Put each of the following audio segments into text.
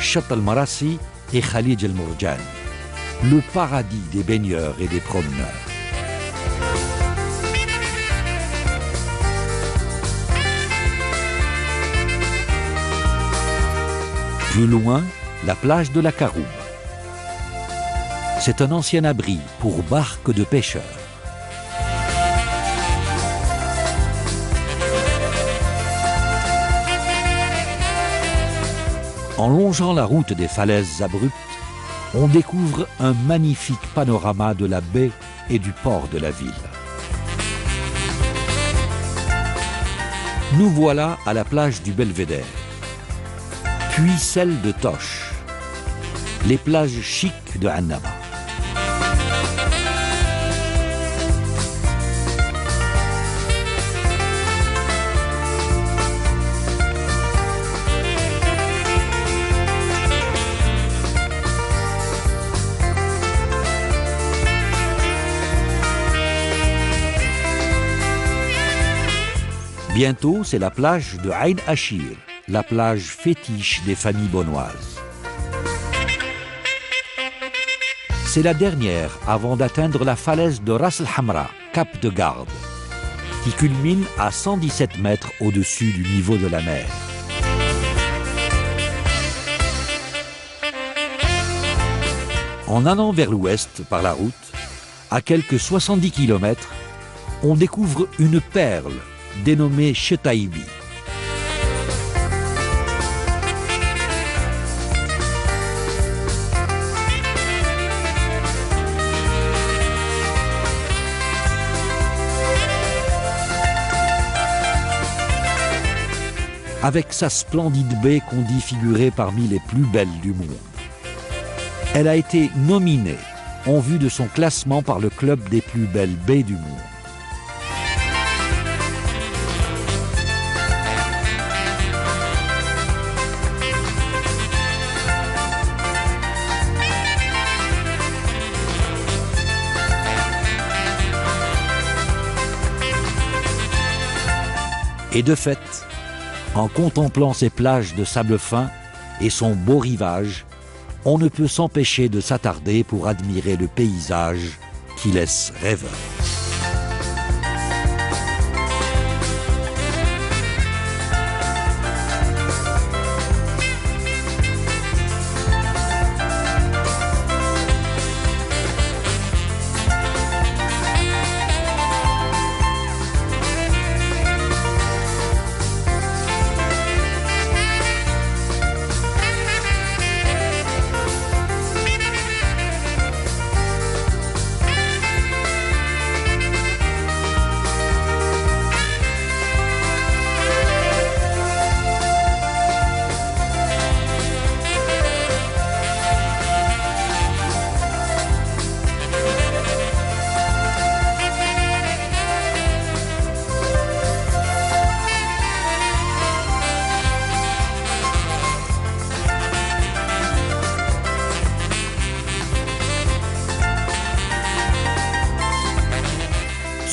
Chatt al-Marassi et Khalij al-Mourjan, le paradis des baigneurs et des promeneurs. Plus loin, la plage de la Karoub. C'est un ancien abri pour barques de pêcheurs. En longeant la route des falaises abruptes, on découvre un magnifique panorama de la baie et du port de la ville. Nous voilà à la plage du Belvédère, puis celle de Tosh, les plages chics de Annaba. Bientôt, c'est la plage de Aïn Achir, la plage fétiche des familles bonnoises. C'est la dernière avant d'atteindre la falaise de Ras El Hamra, cap de garde, qui culmine à 117 mètres au-dessus du niveau de la mer. En allant vers l'ouest par la route, à quelques 70 km, on découvre une perle dénommée Chetaïbi. Avec sa splendide baie qu'on dit figurer parmi les plus belles du monde. Elle a été nominée en vue de son classement par le club des plus belles baies du monde. Et de fait, en contemplant ces plages de sable fin et son beau rivage, on ne peut s'empêcher de s'attarder pour admirer le paysage qui laisse rêveur.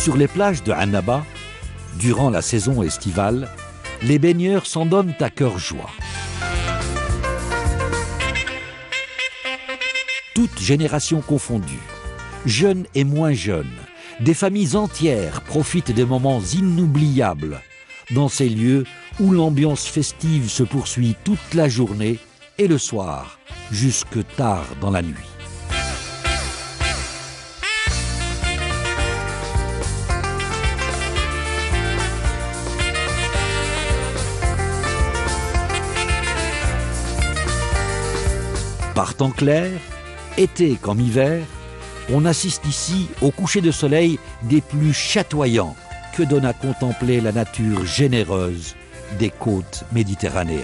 Sur les plages de Annaba, durant la saison estivale, les baigneurs s'en donnent à cœur joie. Toutes générations confondues, jeunes et moins jeunes, des familles entières profitent des moments inoubliables dans ces lieux où l'ambiance festive se poursuit toute la journée et le soir, jusque tard dans la nuit. Par temps clair, été comme hiver, on assiste ici au coucher de soleil des plus chatoyants que donne à contempler la nature généreuse des côtes méditerranéennes.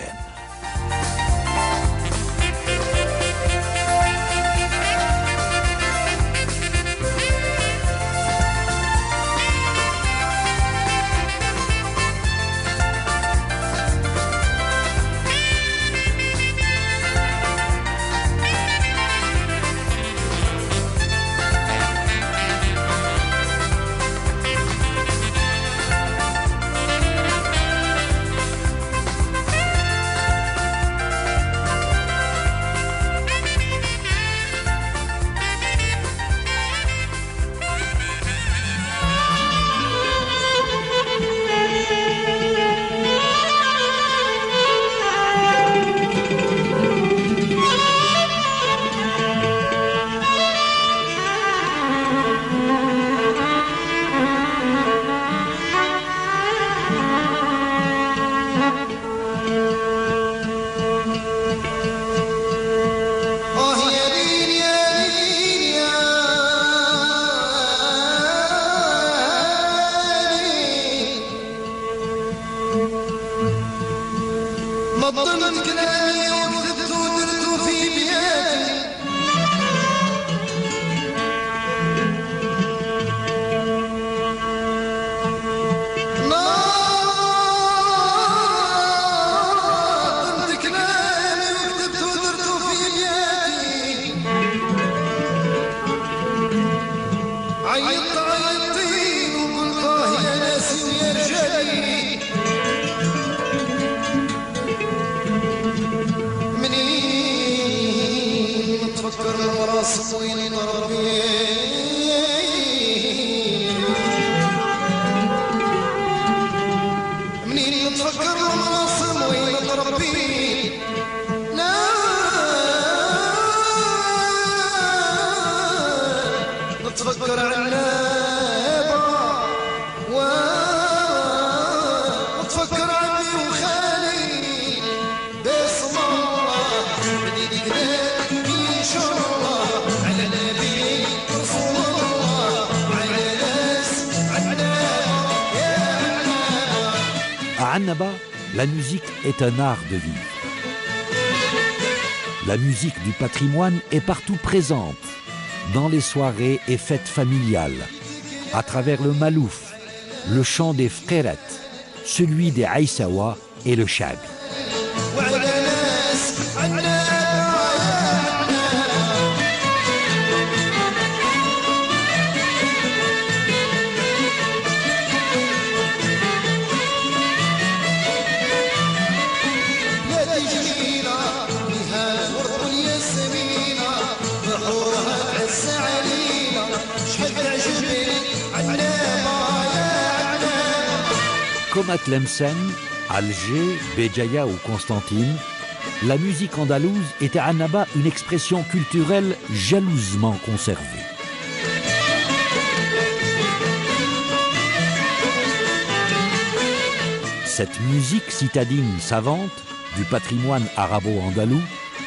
تفكر عنابة وتفكر عمي وخالي باسم الله بديت كذاب إن شاء الله على نبي رسول الله على ناس عنابة يا عنابة. À Annaba, la musique est un art de vivre. La musique du patrimoine est partout présente, dans les soirées et fêtes familiales, à travers le malouf, le chant des frères, celui des Aïsawa et le shabi. Comme à Tlemcen, Alger, Béjaïa ou Constantine, la musique andalouse est à Annaba une expression culturelle jalousement conservée. Cette musique citadine savante du patrimoine arabo-andalou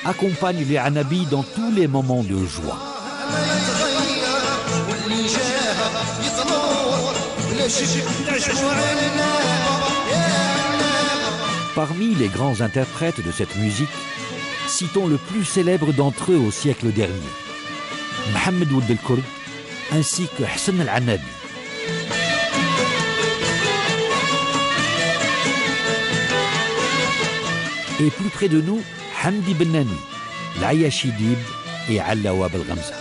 accompagne les Annabis dans tous les moments de joie. Parmi les grands interprètes de cette musique, citons le plus célèbre d'entre eux au siècle dernier, Mohamed Ould El Kourd, ainsi que Hassan Al-Annabi. Et plus près de nous, Hamdi Bennani, l'Ayashi Dib et Allawa Belgamza.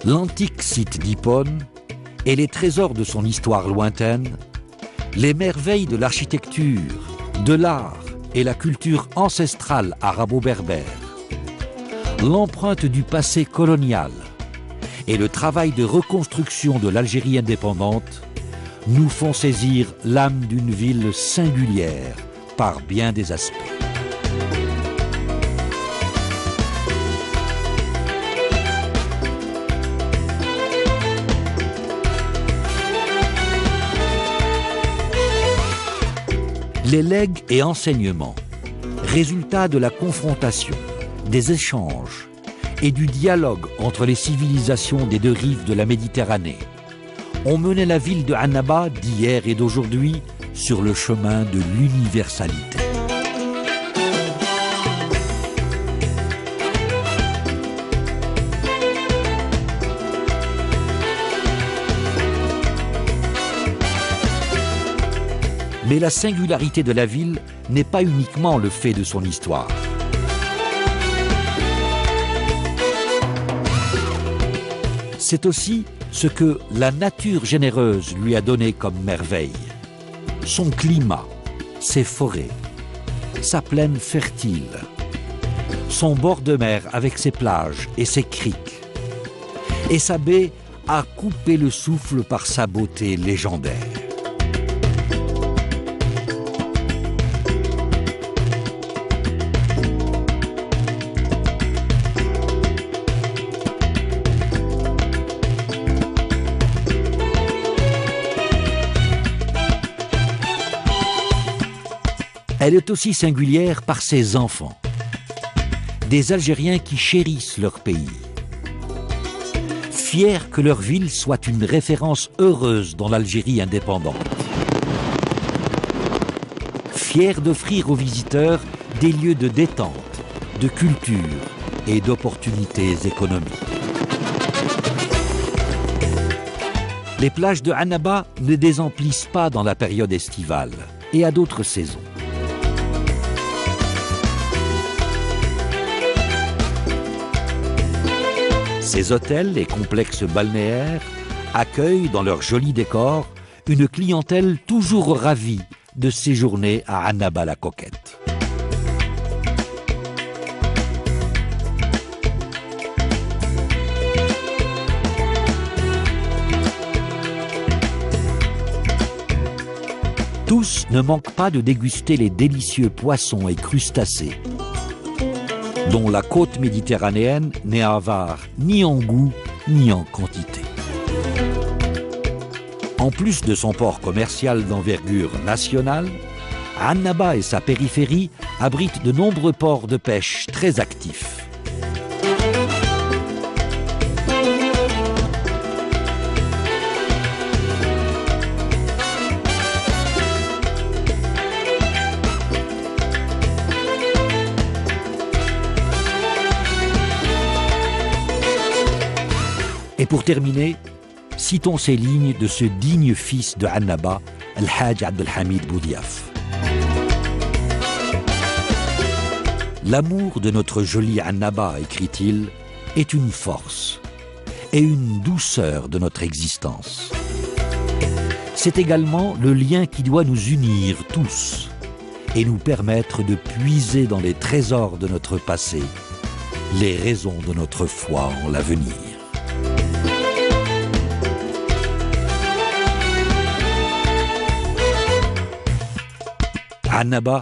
L'antique site d'Hippone et les trésors de son histoire lointaine, les merveilles de l'architecture, de l'art et la culture ancestrale arabo-berbère, l'empreinte du passé colonial et le travail de reconstruction de l'Algérie indépendante nous font saisir l'âme d'une ville singulière par bien des aspects. Les legs et enseignements, résultat de la confrontation, des échanges et du dialogue entre les civilisations des deux rives de la Méditerranée, ont mené la ville de Annaba d'hier et d'aujourd'hui sur le chemin de l'universalité. Mais la singularité de la ville n'est pas uniquement le fait de son histoire. C'est aussi ce que la nature généreuse lui a donné comme merveille. Son climat, ses forêts, sa plaine fertile, son bord de mer avec ses plages et ses criques, et sa baie à couper le souffle par sa beauté légendaire. Elle est aussi singulière par ses enfants, des Algériens qui chérissent leur pays, fiers que leur ville soit une référence heureuse dans l'Algérie indépendante, fiers d'offrir aux visiteurs des lieux de détente, de culture et d'opportunités économiques. Les plages de Annaba ne désemplissent pas dans la période estivale et à d'autres saisons. Ces hôtels et complexes balnéaires accueillent dans leurs jolis décors une clientèle toujours ravie de séjourner à Annaba la Coquette. Tous ne manquent pas de déguster les délicieux poissons et crustacés, dont la côte méditerranéenne n'est avare ni en goût ni en quantité. En plus de son port commercial d'envergure nationale, Annaba et sa périphérie abritent de nombreux ports de pêche très actifs. Et pour terminer, citons ces lignes de ce digne fils de Annaba, Al-Hajj Abdelhamid Boudiaf. L'amour de notre jolie Annaba, écrit-il, est une force et une douceur de notre existence. C'est également le lien qui doit nous unir tous et nous permettre de puiser dans les trésors de notre passé les raisons de notre foi en l'avenir. Annaba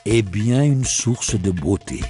est bien une source de beauté.